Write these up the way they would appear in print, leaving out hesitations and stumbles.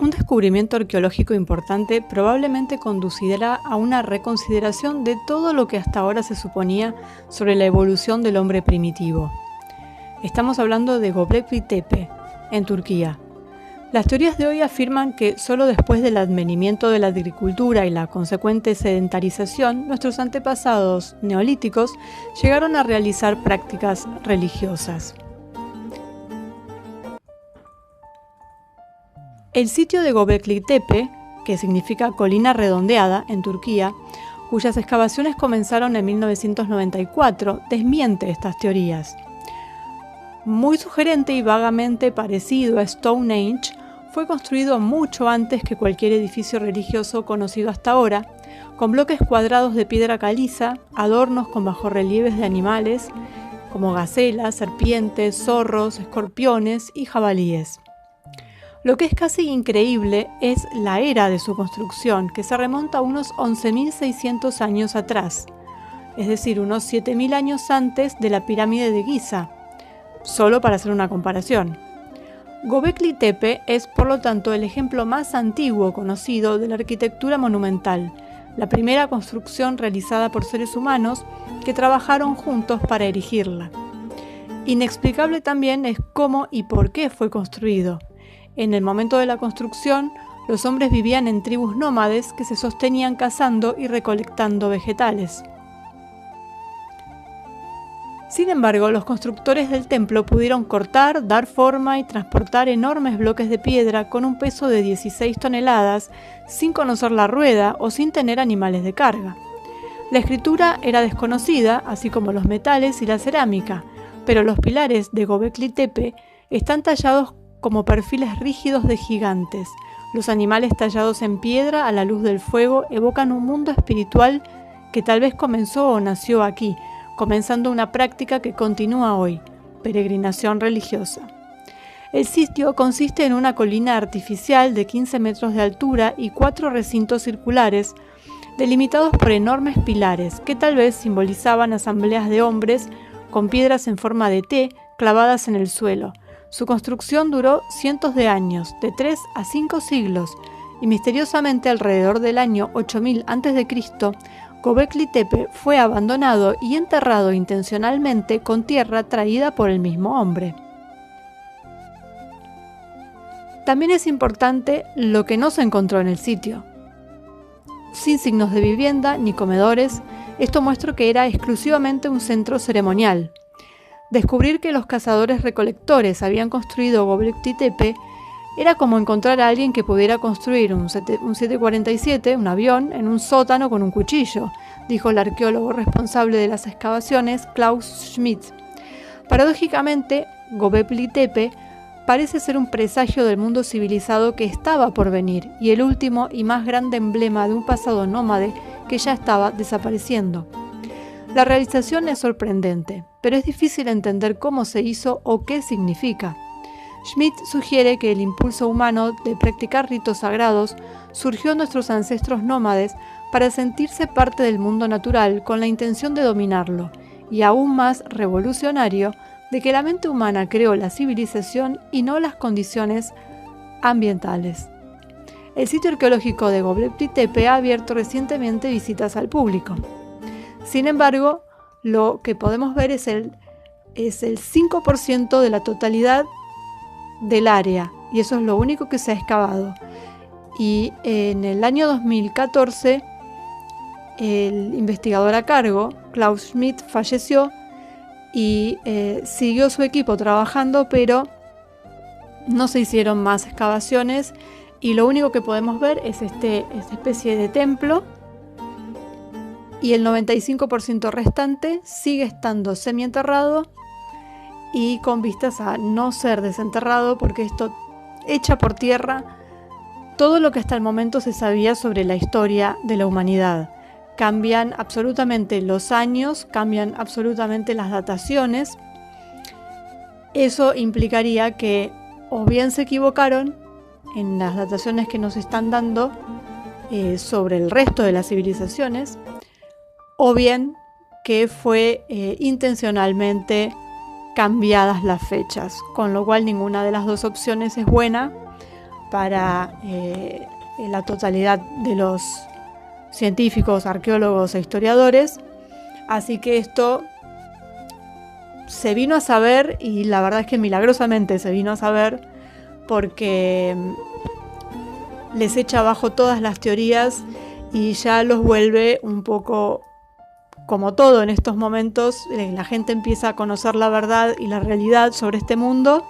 Un descubrimiento arqueológico importante probablemente conducirá a una reconsideración de todo lo que hasta ahora se suponía sobre la evolución del hombre primitivo. Estamos hablando de Göbekli Tepe, en Turquía. Las teorías de hoy afirman que solo después del advenimiento de la agricultura y la consecuente sedentarización, nuestros antepasados neolíticos llegaron a realizar prácticas religiosas. El sitio de Göbekli Tepe, que significa colina redondeada en Turquía, cuyas excavaciones comenzaron en 1994, desmiente estas teorías. Muy sugerente y vagamente parecido a Stonehenge, fue construido mucho antes que cualquier edificio religioso conocido hasta ahora, con bloques cuadrados de piedra caliza, adornos con bajorrelieves de animales, como gacelas, serpientes, zorros, escorpiones y jabalíes. Lo que es casi increíble es la era de su construcción, que se remonta a unos 11.600 años atrás, es decir, unos 7.000 años antes de la pirámide de Giza, solo para hacer una comparación. Göbekli Tepe es, por lo tanto, el ejemplo más antiguo conocido de la arquitectura monumental, la primera construcción realizada por seres humanos que trabajaron juntos para erigirla. Inexplicable también es cómo y por qué fue construido. En el momento de la construcción, los hombres vivían en tribus nómades que se sostenían cazando y recolectando vegetales. Sin embargo, los constructores del templo pudieron cortar, dar forma y transportar enormes bloques de piedra con un peso de 16 toneladas sin conocer la rueda o sin tener animales de carga. La escritura era desconocida, así como los metales y la cerámica, pero los pilares de Göbekli Tepe están tallados como perfiles rígidos de gigantes. Los animales tallados en piedra a la luz del fuego evocan un mundo espiritual que tal vez comenzó o nació aquí, comenzando una práctica que continúa hoy, peregrinación religiosa. El sitio consiste en una colina artificial de 15 metros de altura y 4 recintos circulares, delimitados por enormes pilares que tal vez simbolizaban asambleas de hombres con piedras en forma de T clavadas en el suelo. Su construcción duró cientos de años, de 3 a 5 siglos, y misteriosamente alrededor del año 8000 a.C., Göbekli Tepe fue abandonado y enterrado intencionalmente con tierra traída por el mismo hombre. También es importante lo que no se encontró en el sitio. Sin signos de vivienda ni comedores, esto muestra que era exclusivamente un centro ceremonial. Descubrir que los cazadores-recolectores habían construido Göbekli Tepe era como encontrar a alguien que pudiera construir un 747, un avión, en un sótano con un cuchillo, dijo el arqueólogo responsable de las excavaciones, Klaus Schmidt. Paradójicamente, Göbekli Tepe parece ser un presagio del mundo civilizado que estaba por venir y el último y más grande emblema de un pasado nómade que ya estaba desapareciendo. La realización es sorprendente, pero es difícil entender cómo se hizo o qué significa. Schmidt sugiere que el impulso humano de practicar ritos sagrados surgió en nuestros ancestros nómades para sentirse parte del mundo natural con la intención de dominarlo, y aún más revolucionario, de que la mente humana creó la civilización y no las condiciones ambientales. El sitio arqueológico de Göbekli Tepe ha abierto recientemente visitas al público. Sin embargo, lo que podemos ver es el 5% de la totalidad del área, y eso es lo único que se ha excavado. Y en el año 2014, el investigador a cargo, Klaus Schmidt, falleció y siguió su equipo trabajando, pero no se hicieron más excavaciones y lo único que podemos ver es esta especie de templo, y el 95% restante sigue estando semienterrado y con vistas a no ser desenterrado, porque esto echa por tierra todo lo que hasta el momento se sabía sobre la historia de la humanidad. Cambian absolutamente los años, cambian absolutamente las dataciones. Eso implicaría que o bien se equivocaron en las dataciones que nos están dando sobre el resto de las civilizaciones, o bien que fue intencionalmente cambiadas las fechas, con lo cual ninguna de las dos opciones es buena, para la totalidad de los científicos, arqueólogos e historiadores. Así que esto se vino a saber, y la verdad es que milagrosamente se vino a saber, porque les echa abajo todas las teorías y ya los vuelve un poco, como todo en estos momentos, la gente empieza a conocer la verdad y la realidad sobre este mundo,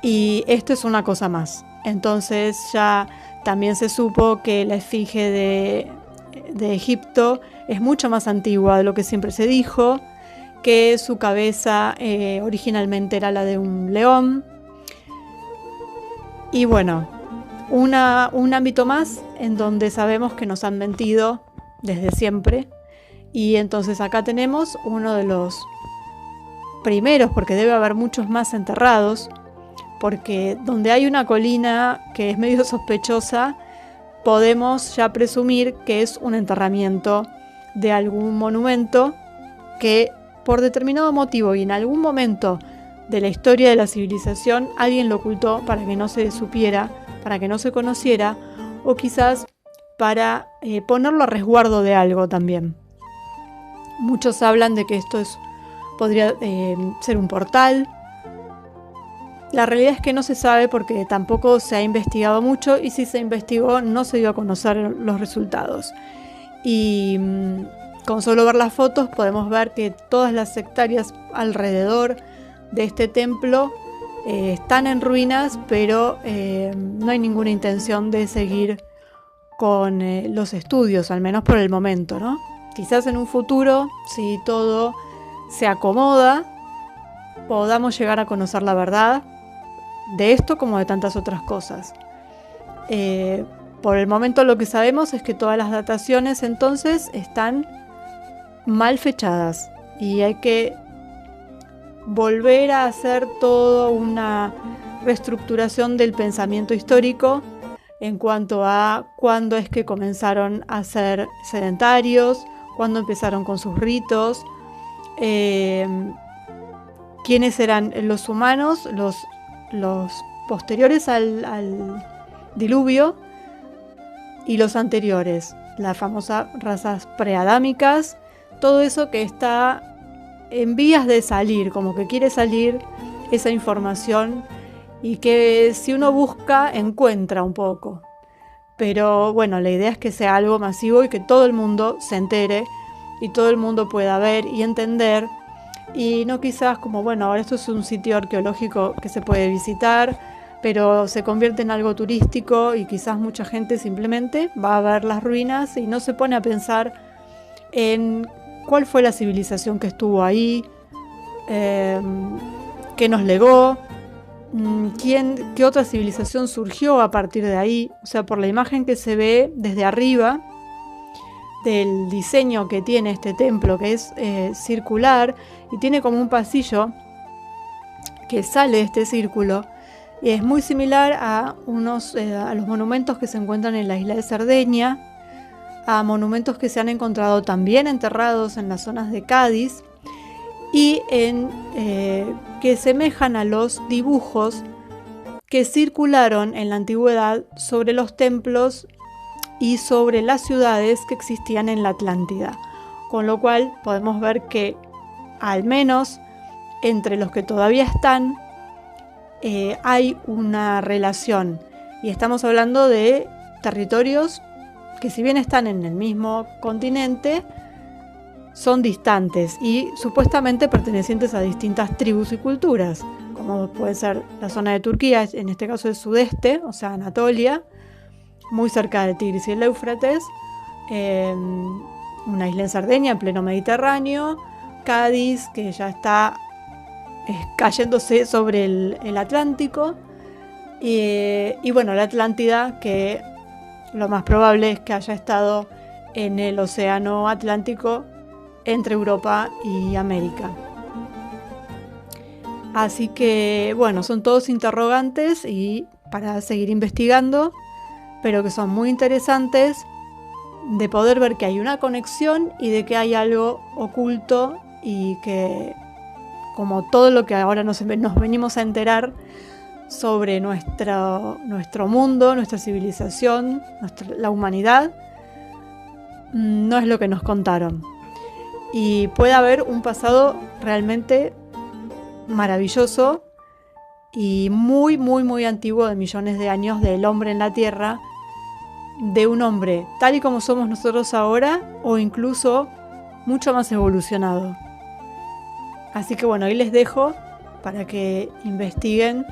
y esto es una cosa más. Entonces ya también se supo que la esfinge de Egipto es mucho más antigua de lo que siempre se dijo, que su cabeza originalmente era la de un león. Y bueno, un ámbito más en donde sabemos que nos han mentido desde siempre. Y entonces acá tenemos uno de los primeros, porque debe haber muchos más enterrados, porque donde hay una colina que es medio sospechosa, podemos ya presumir que es un enterramiento de algún monumento que por determinado motivo y en algún momento de la historia de la civilización alguien lo ocultó para que no se supiera, para que no se conociera, o quizás para ponerlo a resguardo de algo también. Muchos hablan de que esto podría ser un portal. La realidad es que no se sabe porque tampoco se ha investigado mucho, y si se investigó no se dio a conocer los resultados. Y con solo ver las fotos podemos ver que todas las hectáreas alrededor de este templo están en ruinas, pero no hay ninguna intención de seguir con los estudios, al menos por el momento, ¿no? Quizás en un futuro, si todo se acomoda, podamos llegar a conocer la verdad de esto como de tantas otras cosas. Por el momento lo que sabemos es que todas las dataciones entonces están mal fechadas y hay que volver a hacer toda una reestructuración del pensamiento histórico en cuanto a cuándo es que comenzaron a ser sedentarios, cuándo empezaron con sus ritos, quiénes eran los humanos, los posteriores al diluvio y los anteriores, las famosas razas preadámicas, todo eso que está en vías de salir, como que quiere salir esa información y que si uno busca encuentra un poco. Pero bueno, la idea es que sea algo masivo y que todo el mundo se entere y todo el mundo pueda ver y entender. Y no quizás como, bueno, ahora esto es un sitio arqueológico que se puede visitar, pero se convierte en algo turístico y quizás mucha gente simplemente va a ver las ruinas y no se pone a pensar en cuál fue la civilización que estuvo ahí, qué nos legó, qué otra civilización surgió a partir de ahí. O sea, por la imagen que se ve desde arriba del diseño que tiene este templo, que es circular y tiene como un pasillo que sale de este círculo, y es muy similar a los monumentos que se encuentran en la isla de Cerdeña, a monumentos que se han encontrado también enterrados en las zonas de Cádiz y que semejan a los dibujos que circularon en la antigüedad sobre los templos y sobre las ciudades que existían en la Atlántida, con lo cual podemos ver que al menos entre los que todavía están hay una relación, y estamos hablando de territorios que, si bien están en el mismo continente, son distantes y supuestamente pertenecientes a distintas tribus y culturas, como puede ser la zona de Turquía, en este caso el sudeste, o sea Anatolia, muy cerca del Tigris y el Éufrates, una isla en Cerdeña en pleno Mediterráneo, Cádiz, que ya está cayéndose sobre el Atlántico, y bueno, la Atlántida, que lo más probable es que haya estado en el océano Atlántico entre Europa y América. Así que bueno, son todos interrogantes y para seguir investigando, pero que son muy interesantes de poder ver que hay una conexión y de que hay algo oculto, y que, como todo lo que ahora nos venimos a enterar, sobre nuestro mundo, nuestra civilización, la humanidad, no es lo que nos contaron. Y puede haber un pasado realmente maravilloso y muy, muy, muy antiguo, de millones de años, del hombre en la Tierra, de un hombre tal y como somos nosotros ahora, o incluso mucho más evolucionado. Así que bueno, ahí les dejo para que investiguen,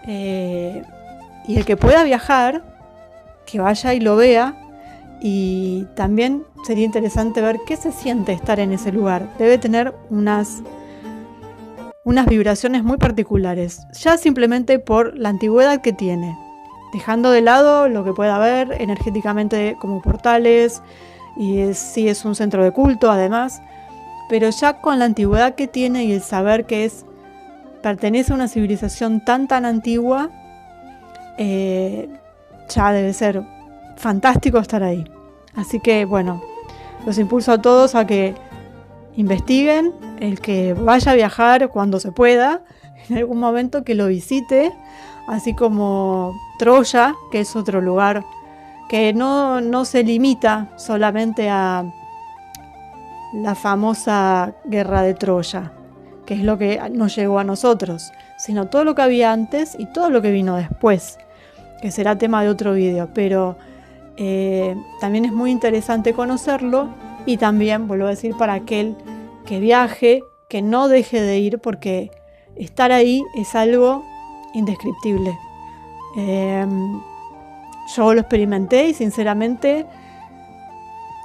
y el que pueda viajar, que vaya y lo vea. Y también sería interesante ver qué se siente estar en ese lugar. Debe tener unas vibraciones muy particulares, ya simplemente por la antigüedad que tiene, dejando de lado lo que pueda haber energéticamente como portales, y sí es un centro de culto además, pero ya con la antigüedad que tiene y el saber que pertenece a una civilización tan antigua, ya debe ser fantástico estar ahí. Así que bueno, los impulso a todos a que investiguen, el que vaya a viajar cuando se pueda, en algún momento que lo visite, así como Troya, que es otro lugar que no se limita solamente a la famosa guerra de Troya, que es lo que nos llegó a nosotros, sino todo lo que había antes y todo lo que vino después, que será tema de otro video, pero también es muy interesante conocerlo. Y también, vuelvo a decir, para aquel que viaje, que no deje de ir, porque estar ahí es algo indescriptible. Yo lo experimenté y sinceramente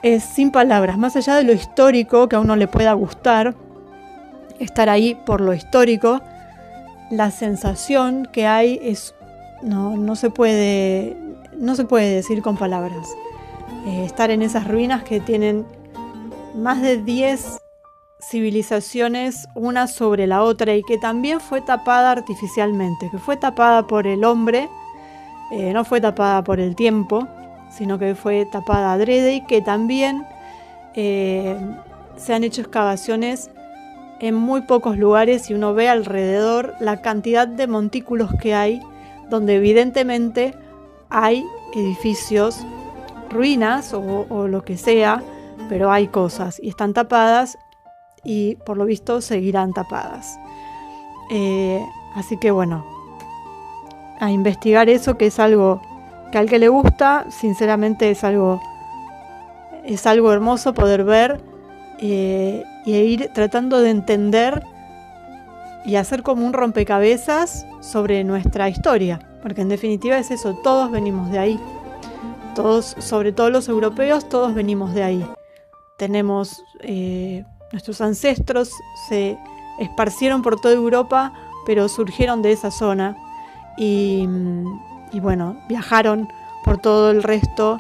es sin palabras, más allá de lo histórico que a uno le pueda gustar, estar ahí por lo histórico, la sensación que hay no se puede decir con palabras. Estar en esas ruinas que tienen más de 10 civilizaciones una sobre la otra, y que también fue tapada artificialmente, que fue tapada por el hombre, no fue tapada por el tiempo, sino que fue tapada adrede, y que también se han hecho excavaciones en muy pocos lugares, y uno ve alrededor la cantidad de montículos que hay, donde evidentemente hay edificios, ruinas o lo que sea, pero hay cosas y están tapadas, y por lo visto seguirán tapadas. Así que bueno, a investigar eso, que es algo que al que le gusta, sinceramente es algo hermoso poder ver, e ir tratando de entender y hacer como un rompecabezas sobre nuestra historia, porque en definitiva es eso, todos venimos de ahí, todos, sobre todo los europeos, todos venimos de ahí. Tenemos nuestros ancestros se esparcieron por toda Europa, pero surgieron de esa zona, y bueno, viajaron por todo el resto,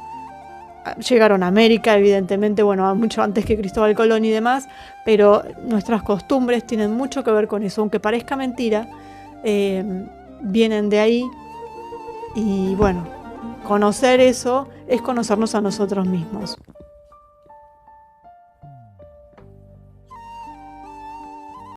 llegaron a América, evidentemente, bueno, mucho antes que Cristóbal Colón y demás, pero nuestras costumbres tienen mucho que ver con eso, aunque parezca mentira, vienen de ahí. Y bueno, conocer eso es conocernos a nosotros mismos.